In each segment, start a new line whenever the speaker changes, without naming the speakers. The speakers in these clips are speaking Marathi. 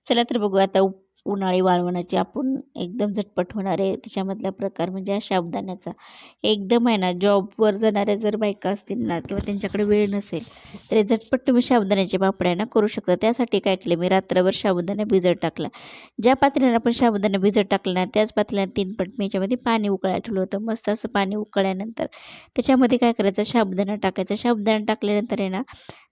चला तर बघू आता उन्हाळी वाळवणाची आपण एकदम झटपट होणारे त्याच्यामधला प्रकार म्हणजे हा साबुदाण्याचा. एकदम आहे ना, जॉबवर जाणाऱ्या जर बायका असतील ना किंवा त्यांच्याकडे वेळ नसेल तर झटपट तुम्ही साबुदाण्याचे पापड आहे ना करू शकता. त्यासाठी काय केलं मी, रात्रभर साबुदाणा भिजत टाकला. ज्या पातेल्यानं आपण साबुदाणा भिजत टाकला ना त्याच पातेल्यात 3 पट मी याच्यामध्ये पाणी उकळायला ठेवलं होतं. मस्त असं पाणी उकळल्यानंतर त्याच्यामध्ये काय करायचं, साबुदाणा टाकायचा. साबुदाणा टाकल्यानंतर आहे ना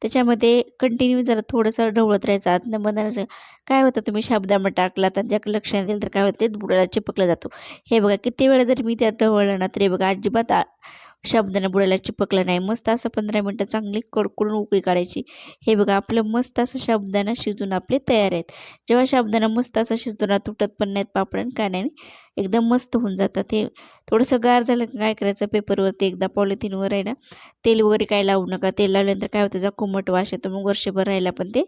त्याच्यामध्ये कंटिन्यू जरा थोडंसं ढवळत राहायचं. आतनं मधनं असं काय होतं, तुम्ही साबुदाणा टाकला तर ज्या लक्षात येईल तर काय होतं, ते बुडाला चिपकला जातो. हे बघा किती वेळा जर मी त्यात ढवळलं ना तरी बघा अजिबात साबुदाणा बुडाला चिपकला नाही. मस्त असं 15 मिनटं चांगली कडकडून उकळी काढायची. हे बघा आपलं मस्त असं साबुदाणा शिजून आपले तयार आहेत. जेव्हा साबुदाणा मस्त असा शिजतो ना, तुटत पण नाहीत पापड आणि काय नाही, एकदम मस्त होऊन जातात. हे थोडंसं गार झालं की काय करायचं, पेपरवरती एकदा पॉलिथिनवर आहे ना तेल वगैरे काय लावू नका. तेल लावल्यानंतर काय होतं, त्याचा कोमट वास येतो. मग वर्षभर राहायला पण ते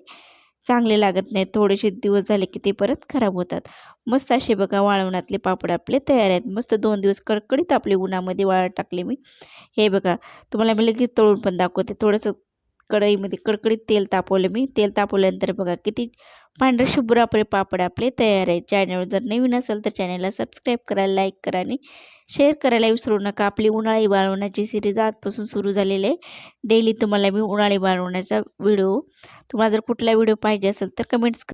चांगले लागत नाहीत. थोडेसे दिवस झाले की ते परत खराब होतात. मस्त असे बघा वाळवणातले पापड आपले तयार आहेत. मस्त 2 दिवस कडकडीत आपले उन्हामध्ये वाळत टाकले मी. हे बघा तुम्हाला मी लगेच तळून पण दाखवते. थोडंसं कढईमध्ये कडकडीत तेल तापवलं मी. तेल तापवल्यानंतर बघा किती पांढरे शुभ्र आपले पापड आपले तयार आहेत. चॅनलवर जर नवीन असेल तर चॅनलला सबस्क्राईब करा, लाईक करा आणि शेअर करायला विसरू नका. आपली उन्हाळी वाळवण्याची सिरीज आजपासून सुरू झालेली आहे. डेली तुम्हाला मी उन्हाळी वाळवण्याचा व्हिडिओ, तुम्हाला जर कुठला व्हिडिओ पाहिजे असेल तर कमेंट्स